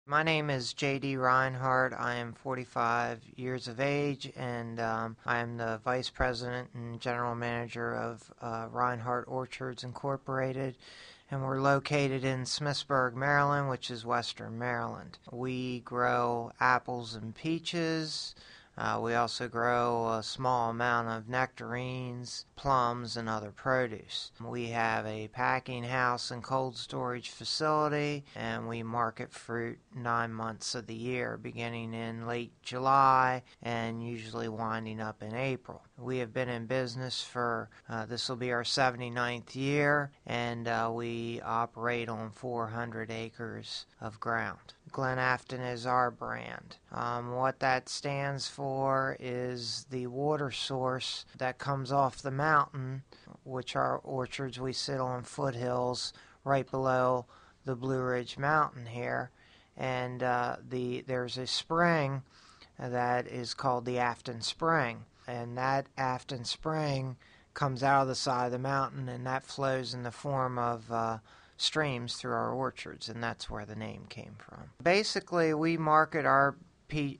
My name is J.D. Reinhardt. I am 45 years of age, and I am the Vice President and General Manager of Reinhardt Orchards Incorporated, and we're located in Smithsburg, Maryland, which is Western Maryland. We grow apples and peaches. We also grow a small amount of nectarines, plums, and other produce. We have a packing house and cold storage facility, and we market fruit 9 months of the year, beginning in late July and usually winding up in April. We have been in business for, this will be our 79th year, and we operate on 400 acres of ground. Glen Afton is our brand. What that stands for is the water source that comes off the mountain, which are orchards. We sit on foothills right below the Blue Ridge Mountain here, and there's a spring that is called the Afton Spring, and that Afton Spring comes out of the side of the mountain, and that flows in the form of streams through our orchards, and that's where the name came from. Basically, we market our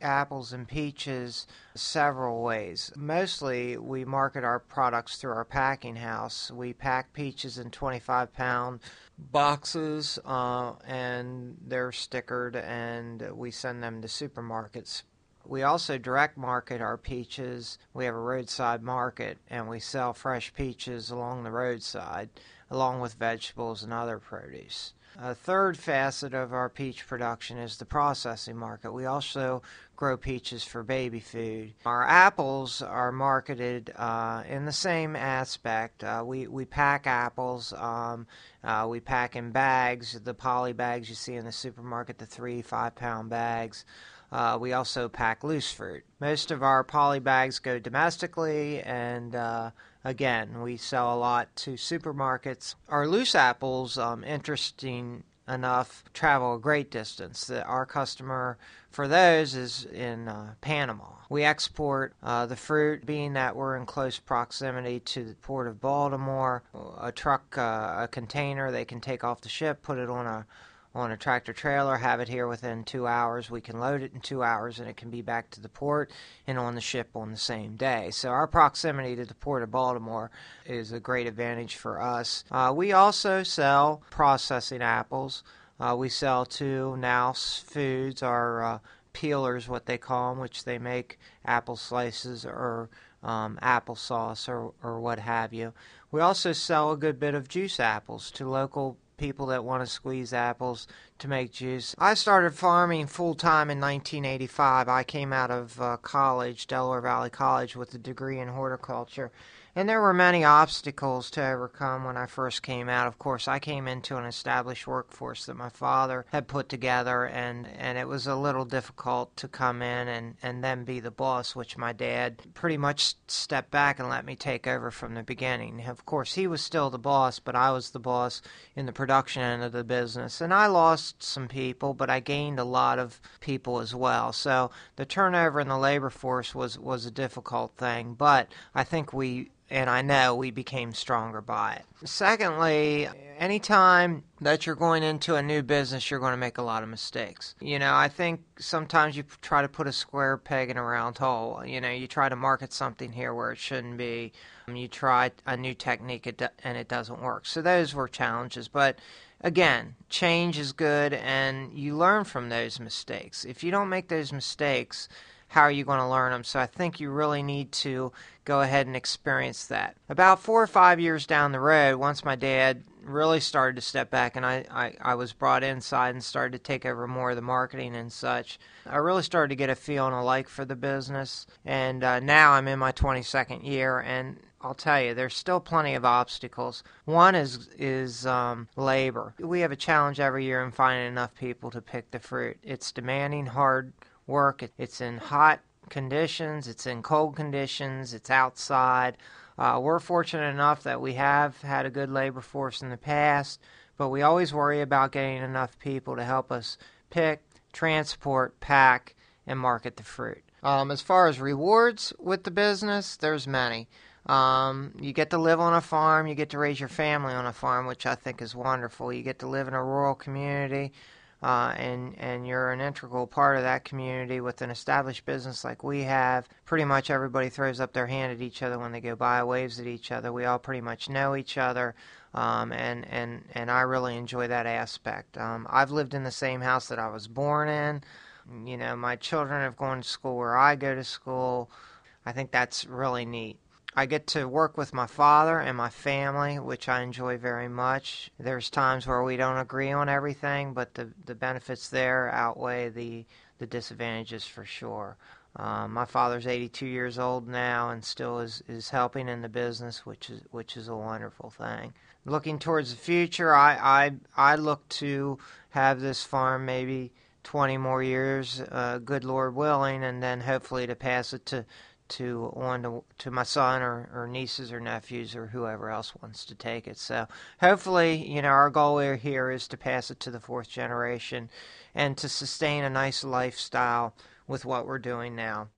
apples and peaches several ways. Mostly, we market our products through our packing house. We pack peaches in 25-pound boxes, and they're stickered, and we send them to supermarkets. We also direct market our peaches. We have a roadside market, and we sell fresh peaches along the roadside, along with vegetables and other produce. A third facet of our peach production is the processing market. We also grow peaches for baby food. Our apples are marketed in the same aspect. We pack apples. We pack in bags, the poly bags you see in the supermarket, the 3-5-pound bags. We also pack loose fruit. Most of our poly bags go domestically, and again, we sell a lot to supermarkets. Our loose apples, interesting enough, travel a great distance. Our customer for those is in Panama. We export the fruit, being that we're in close proximity to the port of Baltimore. A truck, a container, they can take off the ship, put it on a tractor trailer, have it here within 2 hours. We can load it in 2 hours, and it can be back to the port and on the ship on the same day. So our proximity to the port of Baltimore is a great advantage for us. We also sell processing apples. We sell to Nous Foods, our peelers, what they call them, which they make apple slices or applesauce or what have you. We also sell a good bit of juice apples to local people that want to squeeze apples to make juice. I started farming full-time in 1985. I came out of college, Delaware Valley College, with a degree in horticulture. And there were many obstacles to overcome when I first came out. Of course, I came into an established workforce that my father had put together, and it was a little difficult to come in and then be the boss, which my dad pretty much stepped back and let me take over from the beginning. Of course, he was still the boss, but I was the boss in the production end of the business. And I lost some people, but I gained a lot of people as well. So the turnover in the labor force was a difficult thing, but I think and I know we became stronger by it. Secondly, anytime that you're going into a new business, you're going to make a lot of mistakes. I think sometimes you try to put a square peg in a round hole. You try to market something here where it shouldn't be. You try a new technique and it doesn't work. So those were challenges. But again, change is good, and you learn from those mistakes. If you don't make those mistakes, how are you going to learn them? So I think you really need to go ahead and experience that. About 4 or 5 years down the road, once my dad really started to step back and I was brought inside and started to take over more of the marketing and such, I really started to get a feel and a like for the business. And now I'm in my 22nd year, and I'll tell you, there's still plenty of obstacles. One is labor. We have a challenge every year in finding enough people to pick the fruit. It's demanding, hard work. It's in hot conditions, it's in cold conditions, it's outside. We're fortunate enough that we have had a good labor force in the past, but we always worry about getting enough people to help us pick, transport, pack, and market the fruit. As far as rewards with the business, there's many. You get to live on a farm, you get to raise your family on a farm, which I think is wonderful. You get to live in a rural community and you're an integral part of that community with an established business like we have. Pretty much everybody throws up their hand at each other when they go by, waves at each other. We all pretty much know each other, and I really enjoy that aspect. I've lived in the same house that I was born in. My children have gone to school where I go to school. I think that's really neat. I get to work with my father and my family, which I enjoy very much. There's times where we don't agree on everything, but the benefits there outweigh the disadvantages for sure. My father's 82 years old now and still is helping in the business, which is a wonderful thing. Looking towards the future, I look to have this farm maybe 20 more years, good Lord willing, and then hopefully to pass it to my son or nieces or nephews or whoever else wants to take it. So hopefully, our goal here is to pass it to the fourth generation and to sustain a nice lifestyle with what we're doing now.